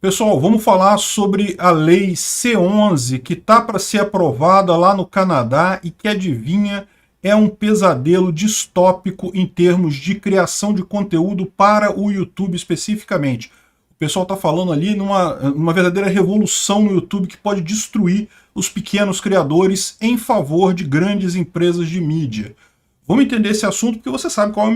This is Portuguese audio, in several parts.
Pessoal, vamos falar sobre a Lei C11, que está para ser aprovada lá no Canadá e que, adivinha, é um pesadelo distópico em termos de criação de conteúdo para o YouTube especificamente. O pessoal está falando ali numa verdadeira revolução no YouTube que pode destruir os pequenos criadores em favor de grandes empresas de mídia. Vamos entender esse assunto porque você sabe qual é o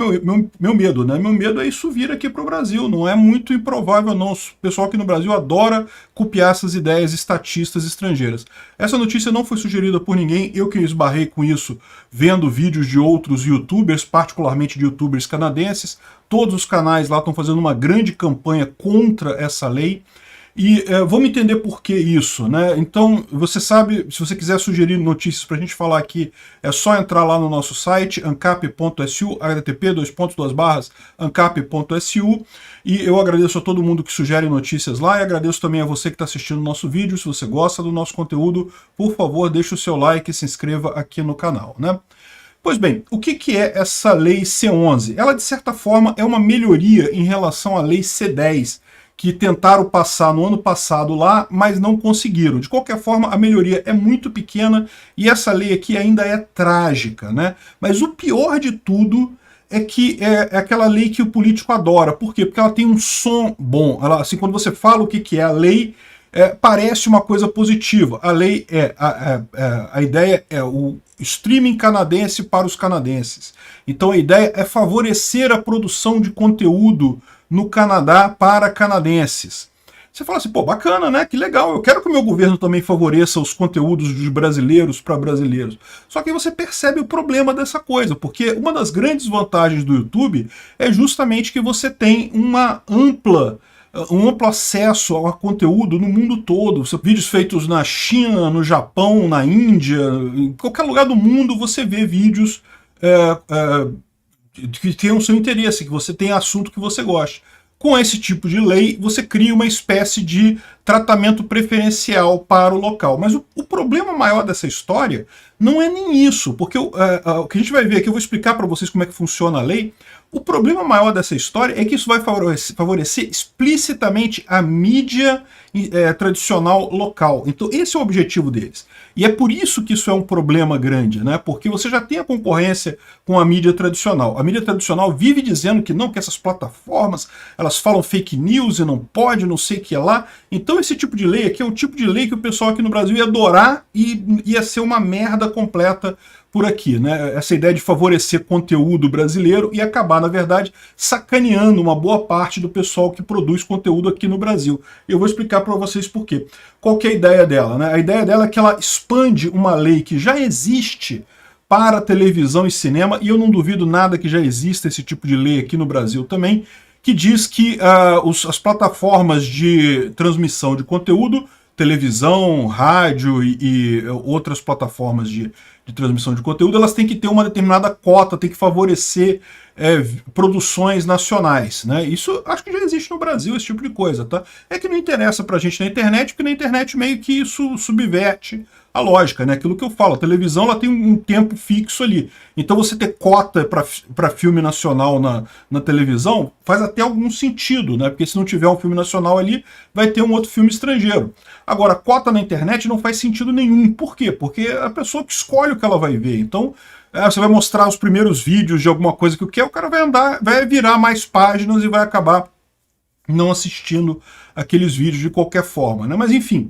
meu medo, né? Meu medo é isso vir aqui para o Brasil. Não é muito improvável, não. O pessoal aqui no Brasil adora copiar essas ideias estatistas estrangeiras. Essa notícia não foi sugerida por ninguém. Eu que esbarrei com isso vendo vídeos de outros youtubers, particularmente de youtubers canadenses. Todos os canais lá estão fazendo uma grande campanha contra essa lei. E vamos entender por que isso, né? Então, você sabe, se você quiser sugerir notícias para a gente falar aqui, é só entrar lá no nosso site, ancap.su, http://ancap.su, e eu agradeço a todo mundo que sugere notícias lá, e agradeço também a você que está assistindo o nosso vídeo. Se você gosta do nosso conteúdo, por favor, deixe o seu like e se inscreva aqui no canal, né? Pois bem, o que é essa Lei C11? Ela, de certa forma, é uma melhoria em relação à Lei C10, que tentaram passar no ano passado lá, mas não conseguiram. De qualquer forma, a melhoria é muito pequena e essa lei aqui ainda é trágica, né? Mas o pior de tudo é que é aquela lei que o político adora. Por quê? Porque ela tem um som bom. Ela, assim, quando você fala o que é a lei, parece uma coisa positiva. A lei a ideia é o streaming canadense para os canadenses. Então a ideia é favorecer a produção de conteúdo no Canadá para canadenses. Você fala assim, pô, bacana, né? Que legal, eu quero que o meu governo também favoreça os conteúdos dos brasileiros para brasileiros. Só que aí você percebe o problema dessa coisa, porque uma das grandes vantagens do YouTube é justamente que você tem um amplo acesso a conteúdo no mundo todo. Vídeos feitos na China, no Japão, na Índia, em qualquer lugar do mundo você vê vídeos que tenham o seu interesse, que você tenha assunto que você goste. Com esse tipo de lei, você cria uma espécie de tratamento preferencial para o local. Mas o problema maior dessa história não é nem isso, porque o que a gente vai ver aqui, eu vou explicar para vocês como é que funciona a lei. O problema maior dessa história é que isso vai favorecer explicitamente a mídia tradicional local. Então esse é o objetivo deles. E é por isso que isso é um problema grande, né? Porque você já tem a concorrência com a mídia tradicional. A mídia tradicional vive dizendo que não, que essas plataformas, elas falam fake news e não pode, não sei o que lá. Então esse tipo de lei aqui é o tipo de lei que o pessoal aqui no Brasil ia adorar e ia ser uma merda completa por aqui, né? Essa ideia de favorecer conteúdo brasileiro e acabar, na verdade, sacaneando uma boa parte do pessoal que produz conteúdo aqui no Brasil. Eu vou explicar para vocês por quê. Qual que é a ideia dela, né? A ideia dela é que ela expande uma lei que já existe para televisão e cinema, e eu não duvido nada que já exista esse tipo de lei aqui no Brasil também, que diz que as plataformas de transmissão de conteúdo, televisão, rádio e outras plataformas de transmissão de conteúdo, elas têm que ter uma determinada cota, tem que favorecer produções nacionais, né? Isso acho que já existe no Brasil, esse tipo de coisa, tá? É que não interessa pra gente na internet, porque na internet meio que isso subverte a lógica, né? Aquilo que eu falo, a televisão ela tem um tempo fixo ali. Então você ter cota para filme nacional na televisão faz até algum sentido, né? Porque se não tiver um filme nacional ali, vai ter um outro filme estrangeiro. Agora, cota na internet não faz sentido nenhum. Por quê? Porque é a pessoa que escolhe o que ela vai ver. Então, você vai mostrar os primeiros vídeos de alguma coisa que quer, o cara vai virar mais páginas e vai acabar não assistindo aqueles vídeos de qualquer forma, né? Mas enfim,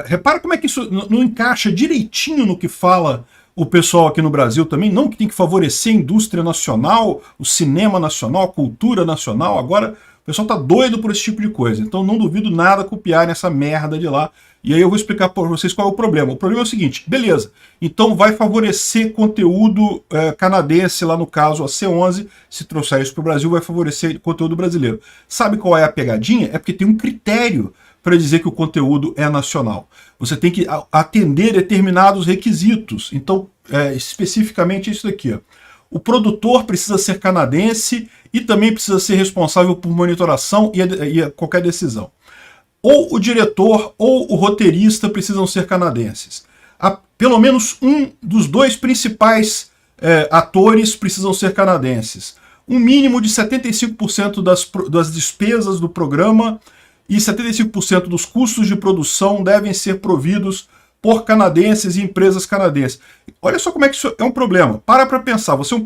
repara como é que isso não encaixa direitinho no que fala o pessoal aqui no Brasil também, não que tem que favorecer a indústria nacional, o cinema nacional, a cultura nacional. Agora o pessoal tá doido por esse tipo de coisa, então não duvido nada copiarem essa merda de lá. E aí eu vou explicar para vocês qual é o problema. O problema é o seguinte, beleza, então vai favorecer conteúdo canadense, lá no caso a C11, se trouxer isso para o Brasil, vai favorecer conteúdo brasileiro. Sabe qual é a pegadinha? É porque tem um critério para dizer que o conteúdo é nacional. Você tem que atender determinados requisitos. Então, especificamente isso daqui, ó. O produtor precisa ser canadense e também precisa ser responsável por monitoração e qualquer decisão. Ou o diretor ou o roteirista precisam ser canadenses. Pelo menos um dos dois principais atores precisam ser canadenses. Um mínimo de 75% das despesas do programa e 75% dos custos de produção devem ser providos por canadenses e empresas canadenses. Olha só como é que isso é um problema. Para pensar, você é um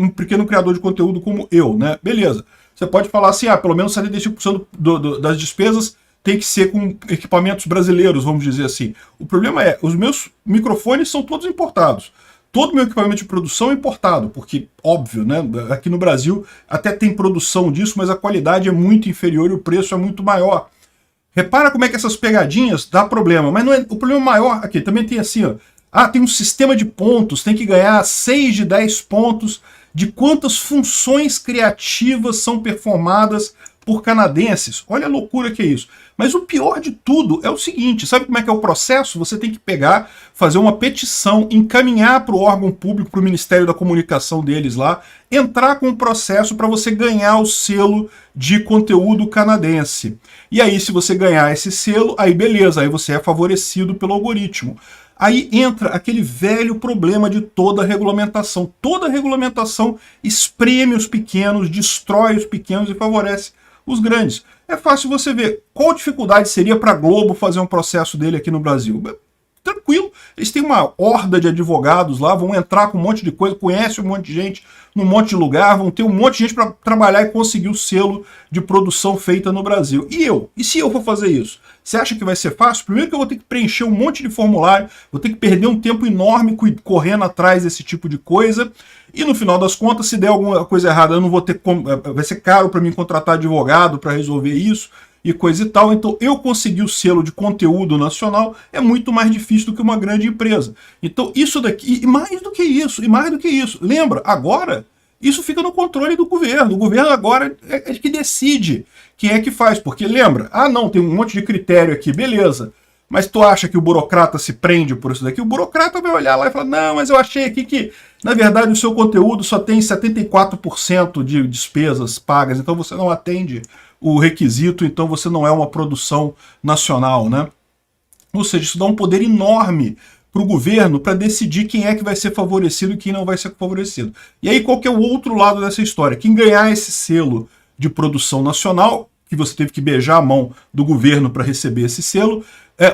pequeno criador de conteúdo como eu, né? Beleza. Você pode falar assim, pelo menos 75% das despesas tem que ser com equipamentos brasileiros, vamos dizer assim. O problema é, os meus microfones são todos importados. Todo meu equipamento de produção é importado, porque, óbvio, né? Aqui no Brasil até tem produção disso, mas a qualidade é muito inferior e o preço é muito maior. Repara como é que essas pegadinhas dá problema, mas não é, o problema maior aqui também tem assim, ó, tem um sistema de pontos, tem que ganhar 6 de 10 pontos de quantas funções criativas são performadas por canadenses. Olha a loucura que é isso. Mas o pior de tudo é o seguinte, sabe como é que é o processo? Você tem que pegar, fazer uma petição, encaminhar para o órgão público, para o Ministério da Comunicação deles lá, entrar com um processo para você ganhar o selo de conteúdo canadense. E aí, se você ganhar esse selo, aí beleza, aí você é favorecido pelo algoritmo. Aí entra aquele velho problema de toda regulamentação. Toda regulamentação espreme os pequenos, destrói os pequenos e favorece os grandes. É fácil você ver qual dificuldade seria para a Globo fazer um processo dele aqui no Brasil. Tranquilo, eles têm uma horda de advogados lá, vão entrar com um monte de coisa, conhecem um monte de gente num monte de lugar, vão ter um monte de gente para trabalhar e conseguir o selo de produção feita no Brasil. E eu? E se eu for fazer isso? Você acha que vai ser fácil? Primeiro que eu vou ter que preencher um monte de formulário, vou ter que perder um tempo enorme correndo atrás desse tipo de coisa, e no final das contas, se der alguma coisa errada, eu não vou ter como, vai ser caro para mim contratar advogado para resolver isso, e coisa e tal. Então eu conseguir o selo de conteúdo nacional é muito mais difícil do que uma grande empresa. Então isso daqui, e mais do que isso, lembra, agora isso fica no controle do governo. O governo agora é que decide quem é que faz, porque lembra, não, tem um monte de critério aqui, beleza, mas tu acha que o burocrata se prende por isso daqui? O burocrata vai olhar lá e falar, não, mas eu achei aqui que, na verdade, o seu conteúdo só tem 74% de despesas pagas, então você não atende o requisito, então você não é uma produção nacional, né? Ou seja, isso dá um poder enorme para o governo para decidir quem é que vai ser favorecido e quem não vai ser favorecido. E aí qual que é o outro lado dessa história? Quem ganhar esse selo de produção nacional, que você teve que beijar a mão do governo para receber esse selo,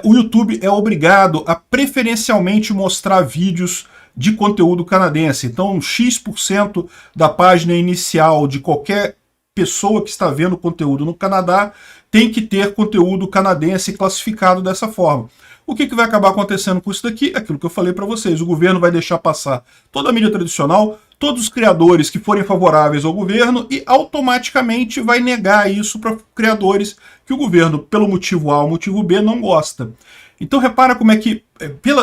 o YouTube é obrigado a preferencialmente mostrar vídeos de conteúdo canadense. Então, X% da página inicial de qualquer pessoa que está vendo conteúdo no Canadá tem que ter conteúdo canadense classificado dessa forma. O que vai acabar acontecendo com isso daqui? Aquilo que eu falei para vocês, o governo vai deixar passar toda a mídia tradicional, todos os criadores que forem favoráveis ao governo e automaticamente vai negar isso para criadores que o governo, pelo motivo A ou motivo B, não gosta. Então repara como é que,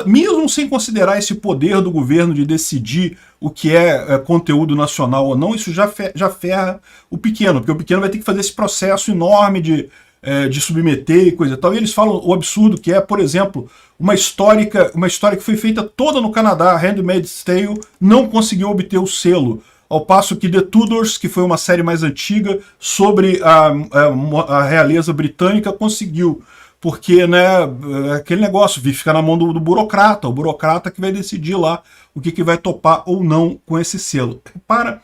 mesmo sem considerar esse poder do governo de decidir o que é conteúdo nacional ou não, isso já ferra o pequeno, porque o pequeno vai ter que fazer esse processo enorme de submeter e coisa e tal. E eles falam o absurdo que é, por exemplo, uma história que foi feita toda no Canadá, Handmaid's Tale, não conseguiu obter o selo. Ao passo que The Tudors, que foi uma série mais antiga sobre a realeza britânica, conseguiu. Porque, né, aquele negócio fica na mão do burocrata, o burocrata que vai decidir lá o que vai topar ou não com esse selo. Repara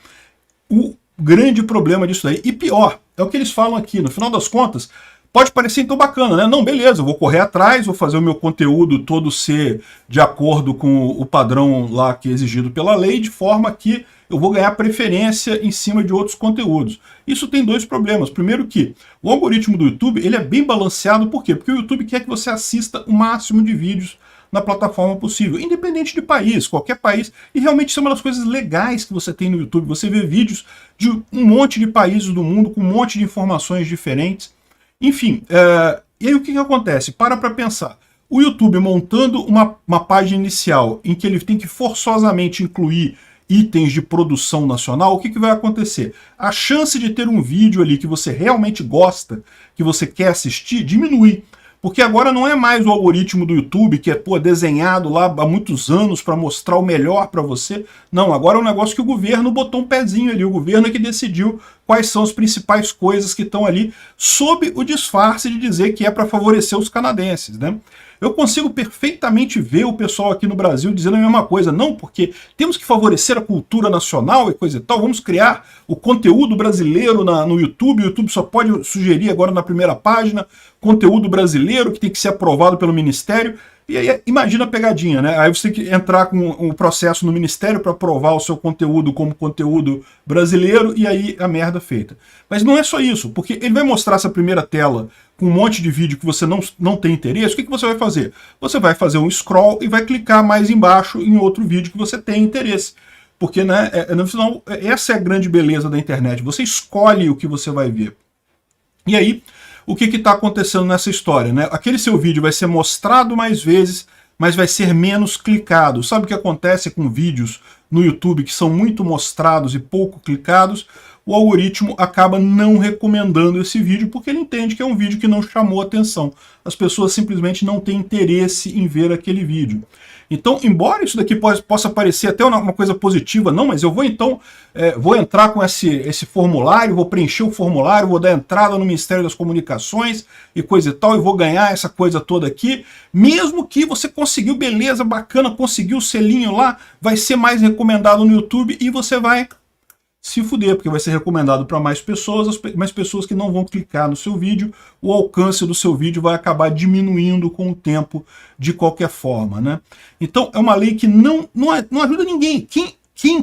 o grande problema disso daí. E pior, é o que eles falam aqui, no final das contas, pode parecer então bacana, né? Não, beleza, eu vou correr atrás, vou fazer o meu conteúdo todo ser de acordo com o padrão lá que é exigido pela lei, de forma que eu vou ganhar preferência em cima de outros conteúdos. Isso tem dois problemas. Primeiro que o algoritmo do YouTube ele é bem balanceado, por quê? Porque o YouTube quer que você assista o máximo de vídeos na plataforma possível, independente de país, qualquer país, e realmente isso é uma das coisas legais que você tem no YouTube, você vê vídeos de um monte de países do mundo, com um monte de informações diferentes, enfim, e aí o que acontece? Para pensar, o YouTube montando uma página inicial em que ele tem que forçosamente incluir itens de produção nacional, o que vai acontecer? A chance de ter um vídeo ali que você realmente gosta, que você quer assistir, diminui. Porque agora não é mais o algoritmo do YouTube que é desenhado lá há muitos anos para mostrar o melhor para você. Não, agora é um negócio que o governo botou um pezinho ali. O governo é que decidiu quais são as principais coisas que estão ali, sob o disfarce de dizer que é para favorecer os canadenses, né? Eu consigo perfeitamente ver o pessoal aqui no Brasil dizendo a mesma coisa. Não, porque temos que favorecer a cultura nacional e coisa e tal, vamos criar o conteúdo brasileiro no YouTube. O YouTube só pode sugerir agora na primeira página conteúdo brasileiro que tem que ser aprovado pelo Ministério. E aí, imagina a pegadinha, né? Aí você tem que entrar com um processo no Ministério para aprovar o seu conteúdo como conteúdo brasileiro, e aí a merda feita. Mas não é só isso, porque ele vai mostrar essa primeira tela com um monte de vídeo que você não tem interesse. O que você vai fazer? Você vai fazer um scroll e vai clicar mais embaixo em outro vídeo que você tem interesse. Porque, né, no final, essa é a grande beleza da internet. Você escolhe o que você vai ver. E aí, o que está acontecendo nessa história, né? Aquele seu vídeo vai ser mostrado mais vezes, mas vai ser menos clicado. Sabe o que acontece com vídeos no YouTube que são muito mostrados e pouco clicados? O algoritmo acaba não recomendando esse vídeo porque ele entende que é um vídeo que não chamou atenção. As pessoas simplesmente não têm interesse em ver aquele vídeo. Então, embora isso daqui possa parecer até uma coisa positiva, não, mas eu vou então, vou entrar com esse formulário, vou preencher o formulário, vou dar entrada no Ministério das Comunicações e coisa e tal, e vou ganhar essa coisa toda aqui, mesmo que você conseguiu, beleza, bacana, conseguiu o selinho lá, vai ser mais recomendado no YouTube e você vai se fuder, porque vai ser recomendado para mais pessoas que não vão clicar no seu vídeo, o alcance do seu vídeo vai acabar diminuindo com o tempo de qualquer forma, né? Então é uma lei que não ajuda ninguém.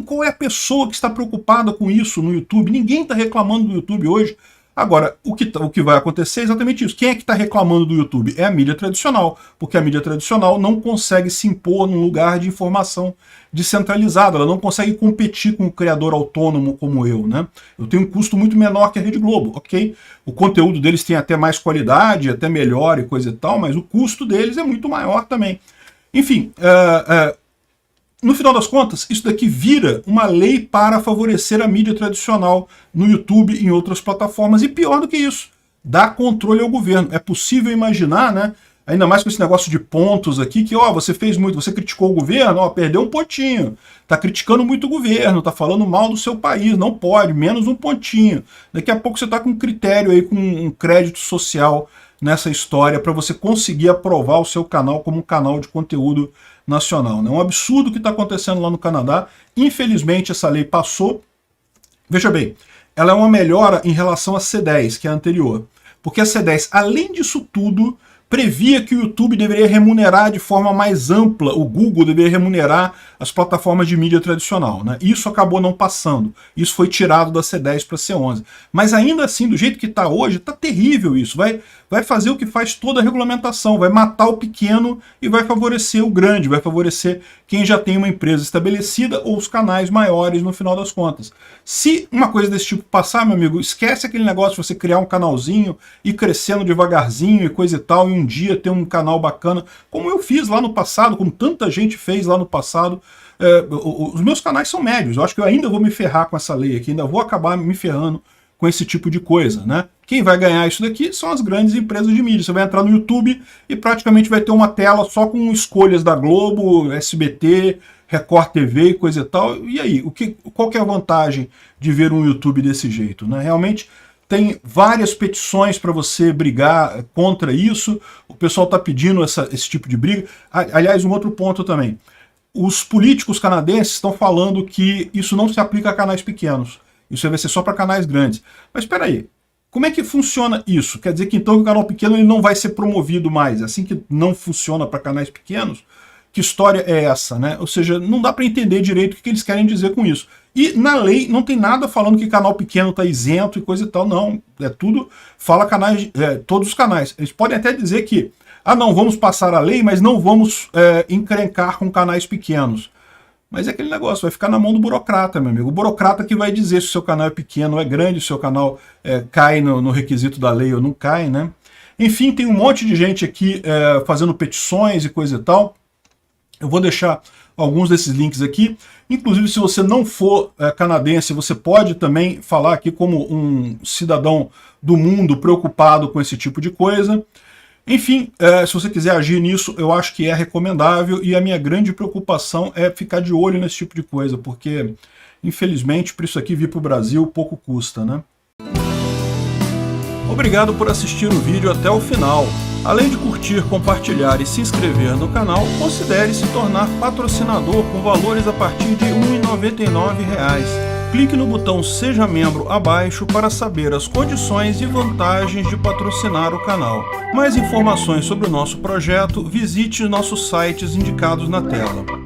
Qual é a pessoa que está preocupada com isso no YouTube? Ninguém está reclamando do YouTube hoje. Agora, o que vai acontecer é exatamente isso. Quem é que está reclamando do YouTube? É a mídia tradicional, porque a mídia tradicional não consegue se impor num lugar de informação descentralizado, ela não consegue competir com um criador autônomo como eu, né? Eu tenho um custo muito menor que a Rede Globo, ok? O conteúdo deles tem até mais qualidade, até melhor e coisa e tal, mas o custo deles é muito maior também. Enfim, no final das contas, isso daqui vira uma lei para favorecer a mídia tradicional no YouTube e em outras plataformas. E pior do que isso, dá controle ao governo. É possível imaginar, né? Ainda mais com esse negócio de pontos aqui, que ó, você fez muito, você criticou o governo, ó, perdeu um pontinho. Tá criticando muito o governo, tá falando mal do seu país, não pode, menos um pontinho. Daqui a pouco você tá com um critério aí, com um crédito social nessa história para você conseguir aprovar o seu canal como um canal de conteúdo nacional. É um absurdo o que está acontecendo lá no Canadá. Infelizmente essa lei passou. Veja bem, ela é uma melhora em relação à C10, que é a anterior. Porque a C10, além disso tudo, previa que o YouTube deveria remunerar de forma mais ampla, o Google deveria remunerar as plataformas de mídia tradicional, né? Isso acabou não passando. Isso foi tirado da C10 para a C11. Mas ainda assim, do jeito que está hoje, está terrível isso. Vai fazer o que faz toda a regulamentação, vai matar o pequeno e vai favorecer o grande, vai favorecer quem já tem uma empresa estabelecida ou os canais maiores no final das contas. Se uma coisa desse tipo passar, meu amigo, esquece aquele negócio de você criar um canalzinho, ir crescendo devagarzinho e coisa e tal, e um dia ter um canal bacana, como eu fiz lá no passado, como tanta gente fez lá no passado. Os meus canais são médios, eu acho que eu ainda vou me ferrar com essa lei aqui, ainda vou acabar me ferrando com esse tipo de coisa, né? Quem vai ganhar isso daqui são as grandes empresas de mídia. Você vai entrar no YouTube e praticamente vai ter uma tela só com escolhas da Globo, SBT, Record TV e coisa e tal. E aí, qual que é a vantagem de ver um YouTube desse jeito, né? Realmente tem várias petições para você brigar contra isso. O pessoal está pedindo esse tipo de briga. Aliás, um outro ponto também. Os políticos canadenses estão falando que isso não se aplica a canais pequenos. Isso vai ser só para canais grandes. Mas espera aí, como é que funciona isso? Quer dizer que então o canal pequeno ele não vai ser promovido mais? Assim que não funciona para canais pequenos? Que história é essa, né? Ou seja, não dá para entender direito o que eles querem dizer com isso. E na lei não tem nada falando que canal pequeno está isento e coisa e tal, não. É tudo, fala canais, todos os canais. Eles podem até dizer que, não, vamos passar a lei, mas não vamos encrencar com canais pequenos. Mas é aquele negócio, vai ficar na mão do burocrata, meu amigo. O burocrata que vai dizer se o seu canal é pequeno ou é grande, se o seu canal cai no requisito da lei ou não cai, né? Enfim, tem um monte de gente aqui fazendo petições e coisa e tal. Eu vou deixar alguns desses links aqui. Inclusive, se você não for canadense, você pode também falar aqui como um cidadão do mundo preocupado com esse tipo de coisa. Enfim, se você quiser agir nisso, eu acho que é recomendável, e a minha grande preocupação é ficar de olho nesse tipo de coisa, porque, infelizmente, para isso aqui vir para o Brasil, pouco custa, né? Obrigado por assistir o vídeo até o final. Além de curtir, compartilhar e se inscrever no canal, considere se tornar patrocinador com valores a partir de R$ 1,99. Clique no botão Seja Membro abaixo para saber as condições e vantagens de patrocinar o canal. Mais informações sobre o nosso projeto, visite nossos sites indicados na tela.